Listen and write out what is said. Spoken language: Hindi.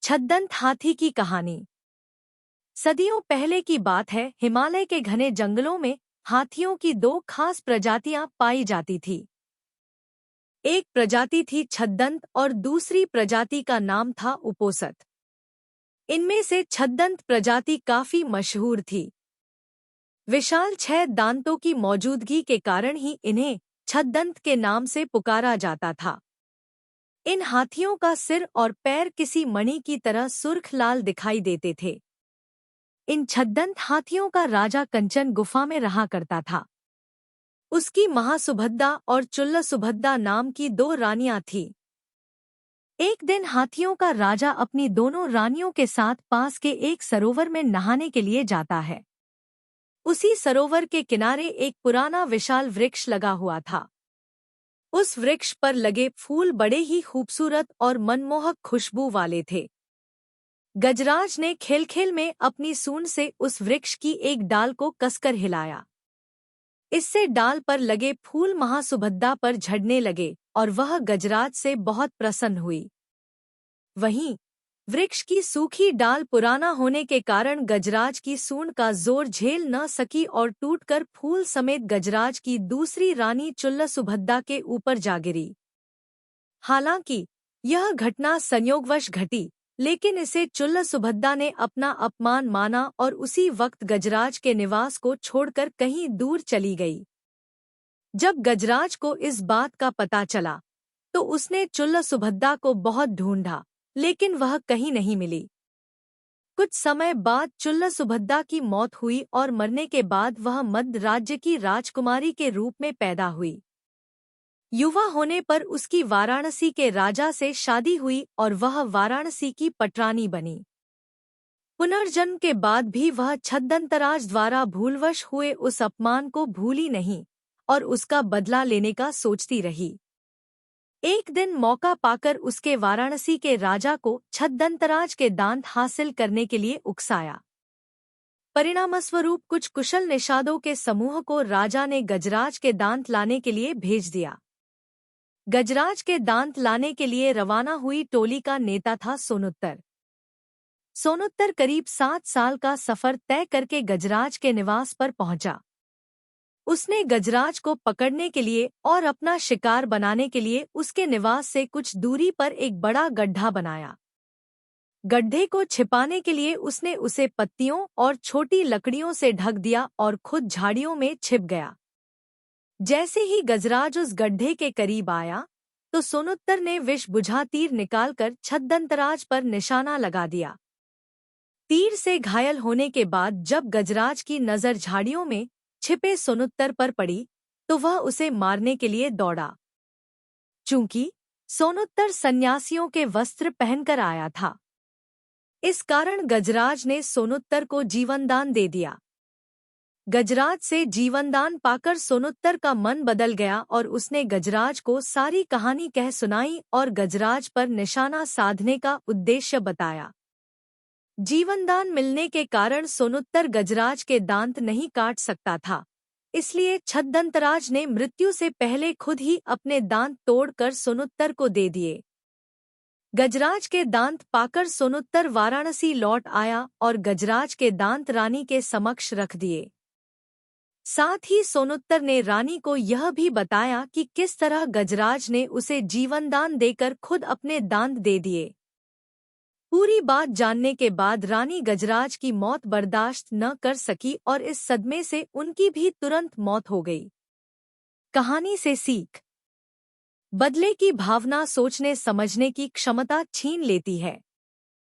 छद्दंत हाथी की कहानी। सदियों पहले की बात है। हिमालय के घने जंगलों में हाथियों की दो खास प्रजातियां पाई जाती थी। एक प्रजाति थी छद्दंत और दूसरी प्रजाति का नाम था उपोसत। इनमें से छद्दंत प्रजाति काफी मशहूर थी। विशाल 6 दांतों की मौजूदगी के कारण ही इन्हें छद्दंत के नाम से पुकारा जाता था। इन हाथियों का सिर और पैर किसी मणि की तरह सुर्ख लाल दिखाई देते थे। इन छद्दंत हाथियों का राजा कंचन गुफा में रहा करता था। उसकी महासुभद्दा और चुल्लसुभद्दा नाम की 2 रानियां थीं। एक दिन हाथियों का राजा अपनी दोनों रानियों के साथ पास के एक सरोवर में नहाने के लिए जाता है। उसी सरोवर के किनारे एक पुराना विशाल वृक्ष लगा हुआ था। उस वृक्ष पर लगे फूल बड़े ही खूबसूरत और मनमोहक खुशबू वाले थे। गजराज ने खेल-खेल में अपनी सूंड से उस वृक्ष की एक डाल को कसकर हिलाया। इससे डाल पर लगे फूल महासुभद्दा पर झड़ने लगे और वह गजराज से बहुत प्रसन्न हुई। वहीं वृक्ष की सूखी डाल पुराना होने के कारण गजराज की सूंड का जोर झेल न सकी और टूटकर फूल समेत गजराज की दूसरी रानी चुल्लसुभद्दा के ऊपर जा गिरी। हालांकि यह घटना संयोगवश घटी, लेकिन इसे चुल्लसुभद्दा ने अपना अपमान माना और उसी वक्त गजराज के निवास को छोड़कर कहीं दूर चली गई। जब गजराज को इस बात का पता चला तो उसने चुल्लसुभद्दा को बहुत ढूंढा, लेकिन वह कहीं नहीं मिली। कुछ समय बाद चुल्लसुभद्दा की मौत हुई और मरने के बाद वह मद्र राज्य की राजकुमारी के रूप में पैदा हुई। युवा होने पर उसकी वाराणसी के राजा से शादी हुई और वह वाराणसी की पटरानी बनी। पुनर्जन्म के बाद भी वह छद्दंतराज द्वारा भूलवश हुए उस अपमान को भूली नहीं और उसका बदला लेने का सोचती रही। एक दिन मौका पाकर उसके वाराणसी के राजा को छद्दंतराज के दांत हासिल करने के लिए उकसाया। परिणामस्वरूप कुछ कुशल निषादों के समूह को राजा ने गजराज के दांत लाने के लिए भेज दिया। गजराज के दांत लाने के लिए रवाना हुई टोली का नेता था सोनुत्तर। सोनुत्तर करीब 7 साल का सफर तय करके गजराज के निवास पर पहुंचा। उसने गजराज को पकड़ने के लिए और अपना शिकार बनाने के लिए उसके निवास से कुछ दूरी पर एक बड़ा गड्ढा बनाया। गड्ढे को छिपाने के लिए उसने उसे पत्तियों और छोटी लकड़ियों से ढक दिया और खुद झाड़ियों में छिप गया। जैसे ही गजराज उस गड्ढे के करीब आया तो सोनुत्तर ने विष बुझा तीर निकालकर छद्दंतराज पर निशाना लगा दिया। तीर से घायल होने के बाद जब गजराज की नजर झाड़ियों में छिपे सोनुत्तर पर पड़ी तो वह उसे मारने के लिए दौड़ा। चूंकि सोनुत्तर सन्यासियों के वस्त्र पहनकर आया था, इस कारण गजराज ने सोनुत्तर को जीवनदान दे दिया। गजराज से जीवनदान पाकर सोनुत्तर का मन बदल गया और उसने गजराज को सारी कहानी कह सुनाई और गजराज पर निशाना साधने का उद्देश्य बताया। जीवनदान मिलने के कारण सोनुत्तर गजराज के दांत नहीं काट सकता था, इसलिए छद्दंतराज ने मृत्यु से पहले खुद ही अपने दांत तोड़कर सोनुत्तर को दे दिए। गजराज के दांत पाकर सोनुत्तर वाराणसी लौट आया और गजराज के दांत रानी के समक्ष रख दिए। साथ ही सोनुत्तर ने रानी को यह भी बताया कि किस तरह गजराज ने उसे जीवनदान देकर खुद अपने दांत दे दिए। पूरी बात जानने के बाद रानी गजराज की मौत बर्दाश्त न कर सकी और इस सदमे से उनकी भी तुरंत मौत हो गई। कहानी से सीख: बदले की भावना सोचने समझने की क्षमता छीन लेती है।